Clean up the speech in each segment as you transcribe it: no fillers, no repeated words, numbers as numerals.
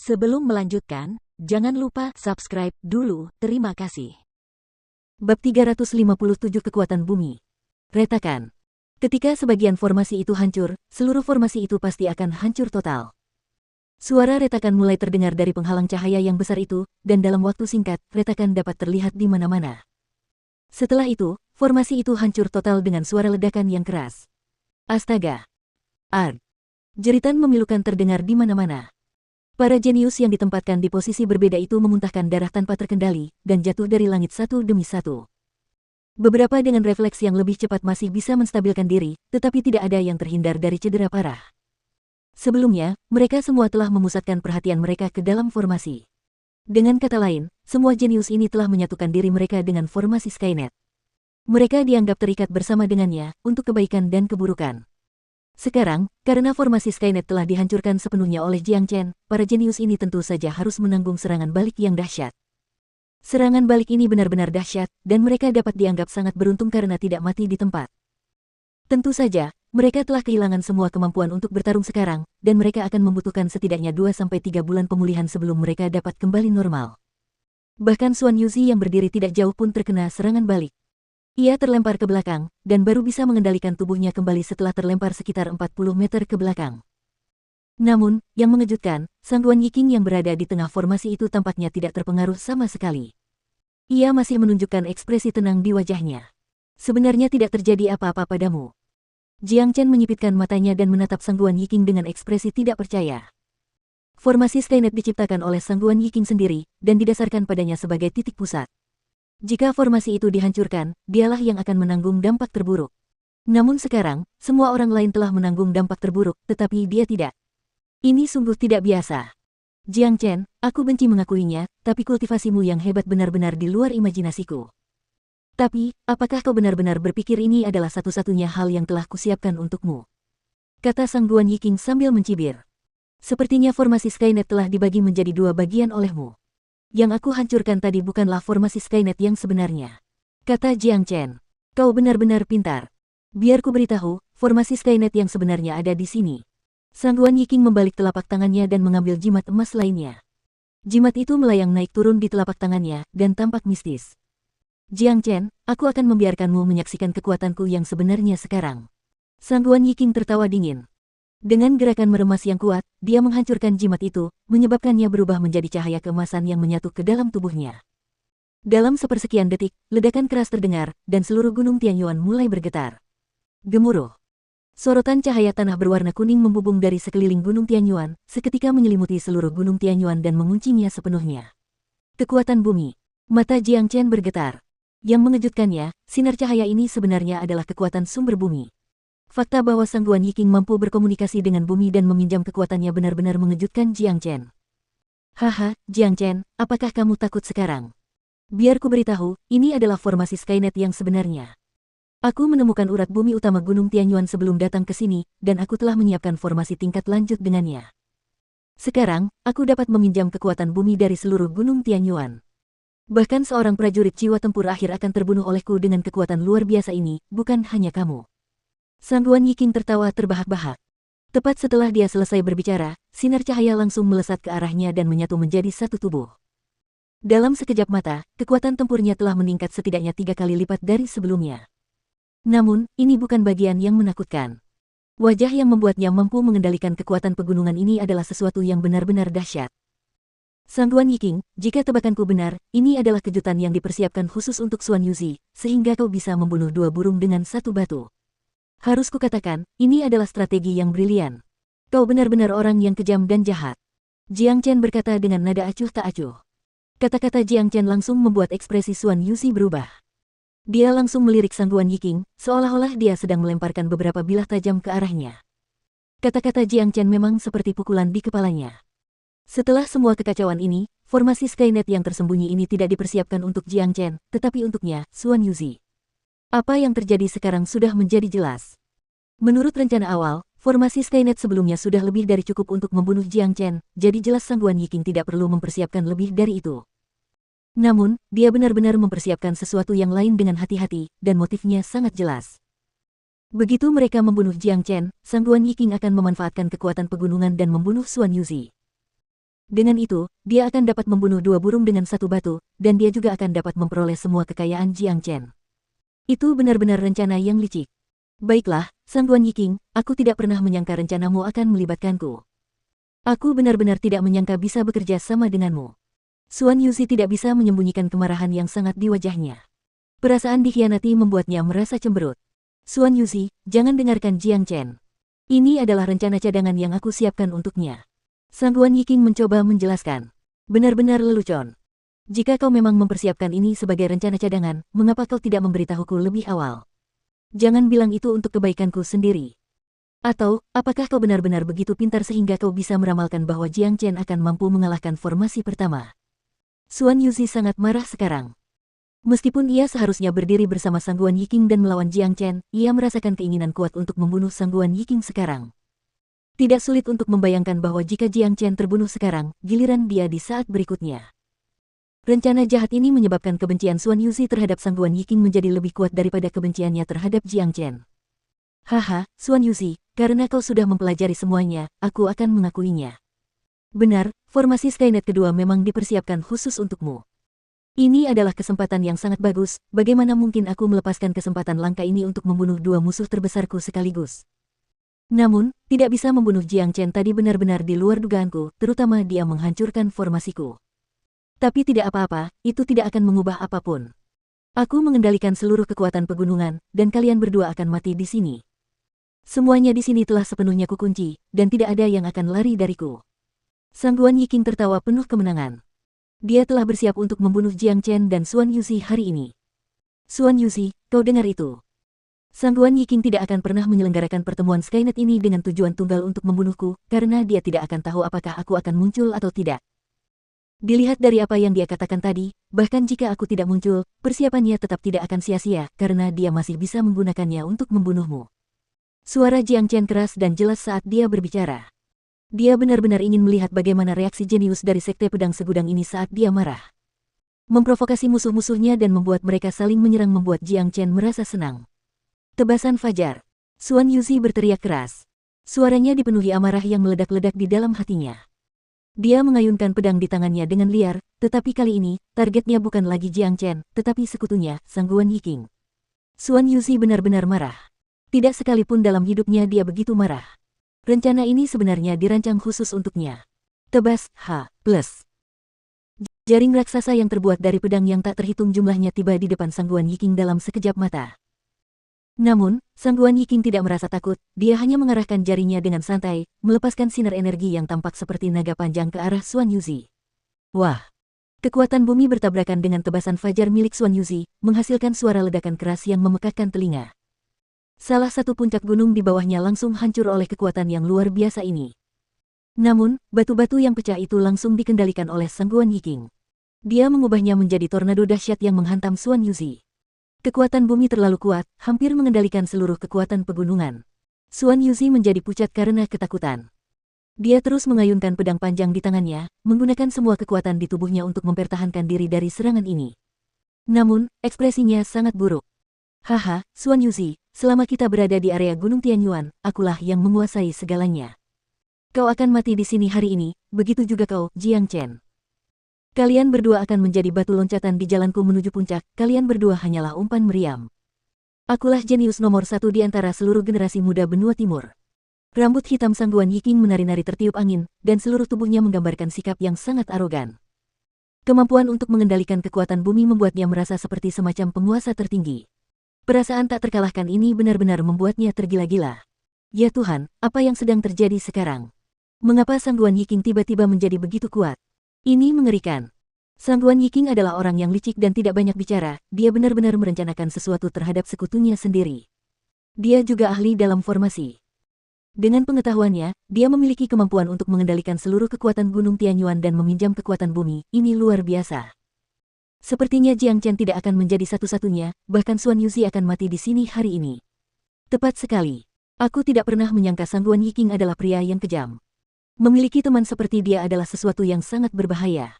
Sebelum melanjutkan, jangan lupa subscribe dulu, terima kasih. Bab 357 Kekuatan Bumi. Retakan. Ketika sebagian formasi itu hancur, seluruh formasi itu pasti akan hancur total. Suara retakan mulai terdengar dari penghalang cahaya yang besar itu, dan dalam waktu singkat, retakan dapat terlihat di mana-mana. Setelah itu, formasi itu hancur total dengan suara ledakan yang keras. Astaga! Arg! Jeritan memilukan terdengar di mana-mana. Para jenius yang ditempatkan di posisi berbeda itu memuntahkan darah tanpa terkendali, dan jatuh dari langit satu demi satu. Beberapa dengan refleks yang lebih cepat masih bisa menstabilkan diri, tetapi tidak ada yang terhindar dari cedera parah. Sebelumnya, mereka semua telah memusatkan perhatian mereka ke dalam formasi. Dengan kata lain, semua jenius ini telah menyatukan diri mereka dengan formasi Skynet. Mereka dianggap terikat bersama dengannya, untuk kebaikan dan keburukan. Sekarang, karena formasi Skynet telah dihancurkan sepenuhnya oleh Jiang Chen, para jenius ini tentu saja harus menanggung serangan balik yang dahsyat. Serangan balik ini benar-benar dahsyat, dan mereka dapat dianggap sangat beruntung karena tidak mati di tempat. Tentu saja, mereka telah kehilangan semua kemampuan untuk bertarung sekarang, dan mereka akan membutuhkan setidaknya 2-3 bulan pemulihan sebelum mereka dapat kembali normal. Bahkan Xuan Yuzi yang berdiri tidak jauh pun terkena serangan balik. Ia terlempar ke belakang, dan baru bisa mengendalikan tubuhnya kembali setelah terlempar sekitar 40 meter ke belakang. Namun, yang mengejutkan, Sang Guan Yiking yang berada di tengah formasi itu tampaknya tidak terpengaruh sama sekali. Ia masih menunjukkan ekspresi tenang di wajahnya. Sebenarnya tidak terjadi apa-apa padamu. Jiang Chen menyipitkan matanya dan menatap Sang Guan Yiking dengan ekspresi tidak percaya. Formasi Skynet diciptakan oleh Sang Guan Yiking sendiri, dan didasarkan padanya sebagai titik pusat. Jika formasi itu dihancurkan, dialah yang akan menanggung dampak terburuk. Namun sekarang, semua orang lain telah menanggung dampak terburuk, tetapi dia tidak. Ini sungguh tidak biasa. Jiang Chen, aku benci mengakuinya, tapi kultivasimu yang hebat benar-benar di luar imajinasiku. Tapi, apakah kau benar-benar berpikir ini adalah satu-satunya hal yang telah kusiapkan untukmu? Kata Sang Guan Yiking sambil mencibir. Sepertinya formasi Skynet telah dibagi menjadi dua bagian olehmu. Yang aku hancurkan tadi bukanlah formasi Skynet yang sebenarnya. Kata Jiang Chen. Kau benar-benar pintar. Biar ku beritahu, formasi Skynet yang sebenarnya ada di sini. Sang Guan Yiking membalik telapak tangannya dan mengambil jimat emas lainnya. Jimat itu melayang naik turun di telapak tangannya, dan tampak mistis. Jiang Chen, aku akan membiarkanmu menyaksikan kekuatanku yang sebenarnya sekarang. Sang Guan Yiking tertawa dingin. Dengan gerakan meremas yang kuat, dia menghancurkan jimat itu, menyebabkannya berubah menjadi cahaya keemasan yang menyatu ke dalam tubuhnya. Dalam sepersekian detik, ledakan keras terdengar, dan seluruh gunung Tianyuan mulai bergetar. Gemuruh. Sorotan cahaya tanah berwarna kuning membubung dari sekeliling gunung Tianyuan, seketika menyelimuti seluruh gunung Tianyuan dan menguncinya sepenuhnya. Kekuatan bumi. Mata Jiang Chen bergetar. Yang mengejutkannya, sinar cahaya ini sebenarnya adalah kekuatan sumber bumi. Fakta bahwa Sang Guan Yiking mampu berkomunikasi dengan bumi dan meminjam kekuatannya benar-benar mengejutkan Jiang Chen. Haha, Jiang Chen, apakah kamu takut sekarang? Biar ku beritahu, ini adalah formasi Skynet yang sebenarnya. Aku menemukan urat bumi utama Gunung Tianyuan sebelum datang ke sini, dan aku telah menyiapkan formasi tingkat lanjut dengannya. Sekarang, aku dapat meminjam kekuatan bumi dari seluruh Gunung Tianyuan. Bahkan seorang prajurit jiwa tempur akhir akan terbunuh olehku dengan kekuatan luar biasa ini, bukan hanya kamu. Sang Guan Yiking tertawa terbahak-bahak. Tepat setelah dia selesai berbicara, sinar cahaya langsung melesat ke arahnya dan menyatu menjadi satu tubuh. Dalam sekejap mata, kekuatan tempurnya telah meningkat setidaknya 3 kali lipat dari sebelumnya. Namun, ini bukan bagian yang menakutkan. Wajah yang membuatnya mampu mengendalikan kekuatan pegunungan ini adalah sesuatu yang benar-benar dahsyat. Sang Guan Yiking, jika tebakanku benar, ini adalah kejutan yang dipersiapkan khusus untuk Xuan Yuzi, sehingga kau bisa membunuh 2 burung dengan 1 batu. Harus kukatakan, ini adalah strategi yang brilian. Kau benar-benar orang yang kejam dan jahat. Jiang Chen berkata dengan nada acuh tak acuh. Kata-kata Jiang Chen langsung membuat ekspresi Xuan Yuzi berubah. Dia langsung melirik Sang Guan Yiking, seolah-olah dia sedang melemparkan beberapa bilah tajam ke arahnya. Kata-kata Jiang Chen memang seperti pukulan di kepalanya. Setelah semua kekacauan ini, formasi Skynet yang tersembunyi ini tidak dipersiapkan untuk Jiang Chen, tetapi untuknya, Xuan Yuzi. Apa yang terjadi sekarang sudah menjadi jelas. Menurut rencana awal, formasi Skynet sebelumnya sudah lebih dari cukup untuk membunuh Jiang Chen, jadi jelas Sang Guan Yiking tidak perlu mempersiapkan lebih dari itu. Namun, dia benar-benar mempersiapkan sesuatu yang lain dengan hati-hati, dan motifnya sangat jelas. Begitu mereka membunuh Jiang Chen, Sang Guan Yiking akan memanfaatkan kekuatan pegunungan dan membunuh Xuan Yuzi. Dengan itu, dia akan dapat membunuh 2 burung dengan 1 batu, dan dia juga akan dapat memperoleh semua kekayaan Jiang Chen. Itu benar-benar rencana yang licik. Baiklah, Sang Guan Yiking, aku tidak pernah menyangka rencanamu akan melibatkanku. Aku benar-benar tidak menyangka bisa bekerja sama denganmu. Xuan Yuzi tidak bisa menyembunyikan kemarahan yang sangat di wajahnya. Perasaan dikhianati membuatnya merasa cemberut. Xuan Yuzi, jangan dengarkan Jiang Chen. Ini adalah rencana cadangan yang aku siapkan untuknya. Sang Guan Yiking mencoba menjelaskan. Benar-benar lelucon. Jika kau memang mempersiapkan ini sebagai rencana cadangan, mengapa kau tidak memberitahuku lebih awal? Jangan bilang itu untuk kebaikanku sendiri. Atau, apakah kau benar-benar begitu pintar sehingga kau bisa meramalkan bahwa Jiang Chen akan mampu mengalahkan formasi pertama? Xuan Yuzi sangat marah sekarang. Meskipun ia seharusnya berdiri bersama Sang Guan Yiking dan melawan Jiang Chen, ia merasakan keinginan kuat untuk membunuh Sang Guan Yiking sekarang. Tidak sulit untuk membayangkan bahwa jika Jiang Chen terbunuh sekarang, giliran dia di saat berikutnya. Rencana jahat ini menyebabkan kebencian Xuan Yuzi terhadap Sang Guan Yiking menjadi lebih kuat daripada kebenciannya terhadap Jiang Chen. Haha, Xuan Yuzi, karena kau sudah mempelajari semuanya, aku akan mengakuinya. Benar, formasi Skynet kedua memang dipersiapkan khusus untukmu. Ini adalah kesempatan yang sangat bagus, bagaimana mungkin aku melepaskan kesempatan langka ini untuk membunuh 2 musuh terbesarku sekaligus. Namun, tidak bisa membunuh Jiang Chen tadi benar-benar di luar dugaanku, terutama dia menghancurkan formasiku. Tapi tidak apa-apa, itu tidak akan mengubah apapun. Aku mengendalikan seluruh kekuatan pegunungan, dan kalian berdua akan mati di sini. Semuanya di sini telah sepenuhnya kukunci, dan tidak ada yang akan lari dariku. Sang Guan Yiking tertawa penuh kemenangan. Dia telah bersiap untuk membunuh Jiang Chen dan Xuan Yuzi hari ini. Xuan Yuzi, kau dengar itu? Sang Guan Yiking tidak akan pernah menyelenggarakan pertemuan Skynet ini dengan tujuan tunggal untuk membunuhku, karena dia tidak akan tahu apakah aku akan muncul atau tidak. Dilihat dari apa yang dia katakan tadi, bahkan jika aku tidak muncul, persiapannya tetap tidak akan sia-sia, karena dia masih bisa menggunakannya untuk membunuhmu. Suara Jiang Chen keras dan jelas saat dia berbicara. Dia benar-benar ingin melihat bagaimana reaksi jenius dari Sekte Pedang Segudang ini saat dia marah. Memprovokasi musuh-musuhnya dan membuat mereka saling menyerang membuat Jiang Chen merasa senang. Tebasan fajar. Xuan Yuzi berteriak keras. Suaranya dipenuhi amarah yang meledak-ledak di dalam hatinya. Dia mengayunkan pedang di tangannya dengan liar, tetapi kali ini, targetnya bukan lagi Jiang Chen, tetapi sekutunya, Sang Guan Yiking. Xuan Yuzi benar-benar marah. Tidak sekalipun dalam hidupnya dia begitu marah. Rencana ini sebenarnya dirancang khusus untuknya. Tebas, Jaring raksasa yang terbuat dari pedang yang tak terhitung jumlahnya tiba di depan Sang Guan Yiking dalam sekejap mata. Namun, Sang Guan Yiking tidak merasa takut, dia hanya mengarahkan jarinya dengan santai, melepaskan sinar energi yang tampak seperti naga panjang ke arah Xuan Yuzi. Wah! Kekuatan bumi bertabrakan dengan tebasan fajar milik Xuan Yuzi, menghasilkan suara ledakan keras yang memekakkan telinga. Salah satu puncak gunung di bawahnya langsung hancur oleh kekuatan yang luar biasa ini. Namun, batu-batu yang pecah itu langsung dikendalikan oleh Sang Guan Yiking. Dia mengubahnya menjadi tornado dahsyat yang menghantam Xuan Yuzi. Kekuatan bumi terlalu kuat, hampir mengendalikan seluruh kekuatan pegunungan. Xuan Yuzi menjadi pucat karena ketakutan. Dia terus mengayunkan pedang panjang di tangannya, menggunakan semua kekuatan di tubuhnya untuk mempertahankan diri dari serangan ini. Namun, ekspresinya sangat buruk. Haha, Xuan Yuzi, selama kita berada di area Gunung Tianyuan, akulah yang menguasai segalanya. Kau akan mati di sini hari ini, begitu juga kau, Jiang Chen. Kalian berdua akan menjadi batu loncatan di jalanku menuju puncak, kalian berdua hanyalah umpan meriam. Akulah jenius nomor 1 di antara seluruh generasi muda benua timur. Rambut hitam Sang Guan Yiking menari-nari tertiup angin, dan seluruh tubuhnya menggambarkan sikap yang sangat arogan. Kemampuan untuk mengendalikan kekuatan bumi membuatnya merasa seperti semacam penguasa tertinggi. Perasaan tak terkalahkan ini benar-benar membuatnya tergila-gila. Ya Tuhan, apa yang sedang terjadi sekarang? Mengapa Sang Guan Yiking tiba-tiba menjadi begitu kuat? Ini mengerikan. Sang Guan Yiking adalah orang yang licik dan tidak banyak bicara, dia benar-benar merencanakan sesuatu terhadap sekutunya sendiri. Dia juga ahli dalam formasi. Dengan pengetahuannya, dia memiliki kemampuan untuk mengendalikan seluruh kekuatan Gunung Tianyuan dan meminjam kekuatan bumi, ini luar biasa. Sepertinya Jiang Chen tidak akan menjadi satu-satunya, bahkan Xuan Yuzi akan mati di sini hari ini. Tepat sekali. Aku tidak pernah menyangka Sang Guan Yiking adalah pria yang kejam. Memiliki teman seperti dia adalah sesuatu yang sangat berbahaya.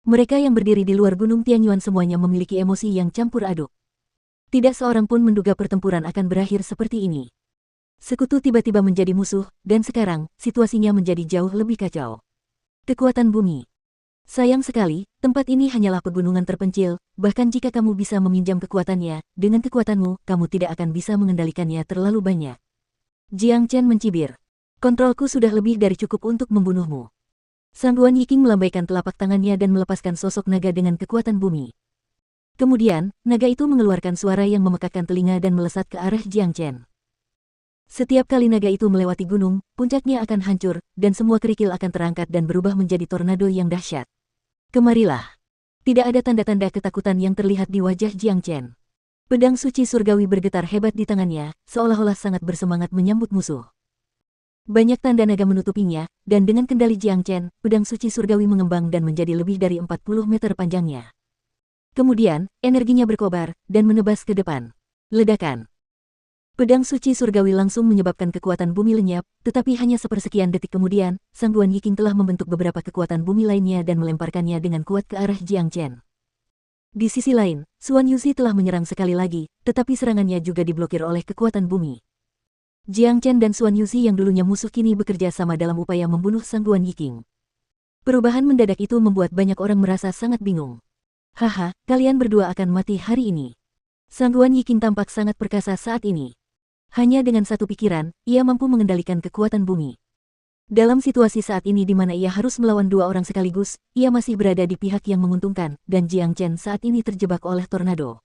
Mereka yang berdiri di luar Gunung Tianyuan semuanya memiliki emosi yang campur aduk. Tidak seorang pun menduga pertempuran akan berakhir seperti ini. Sekutu tiba-tiba menjadi musuh, dan sekarang, situasinya menjadi jauh lebih kacau. Kekuatan bumi. Sayang sekali, tempat ini hanyalah pegunungan terpencil, bahkan jika kamu bisa meminjam kekuatannya, dengan kekuatanmu, kamu tidak akan bisa mengendalikannya terlalu banyak. Jiang Chen mencibir. Kontrolku sudah lebih dari cukup untuk membunuhmu. Sang Duan Yiking melambaikan telapak tangannya dan melepaskan sosok naga dengan kekuatan bumi. Kemudian, naga itu mengeluarkan suara yang memekakkan telinga dan melesat ke arah Jiang Chen. Setiap kali naga itu melewati gunung, puncaknya akan hancur, dan semua kerikil akan terangkat dan berubah menjadi tornado yang dahsyat. Kemarilah. Tidak ada tanda-tanda ketakutan yang terlihat di wajah Jiang Chen. Pedang suci surgawi bergetar hebat di tangannya, seolah-olah sangat bersemangat menyambut musuh. Banyak tanda naga menutupinya, dan dengan kendali Jiang Chen, pedang suci surgawi mengembang dan menjadi lebih dari 40 meter panjangnya. Kemudian, energinya berkobar, dan menebas ke depan. Ledakan. Pedang suci surgawi langsung menyebabkan kekuatan bumi lenyap, tetapi hanya sepersekian detik kemudian, Sang Duan Yiking telah membentuk beberapa kekuatan bumi lainnya dan melemparkannya dengan kuat ke arah Jiang Chen. Di sisi lain, Xuan Yuzi telah menyerang sekali lagi, tetapi serangannya juga diblokir oleh kekuatan bumi. Jiang Chen dan Xuan Yuzi yang dulunya musuh kini bekerja sama dalam upaya membunuh Sang Duan Yiking. Perubahan mendadak itu membuat banyak orang merasa sangat bingung. Haha, kalian berdua akan mati hari ini. Sang Duan Yiking tampak sangat perkasa saat ini. Hanya dengan satu pikiran, ia mampu mengendalikan kekuatan bumi. Dalam situasi saat ini di mana ia harus melawan dua orang sekaligus, ia masih berada di pihak yang menguntungkan, dan Jiang Chen saat ini terjebak oleh tornado.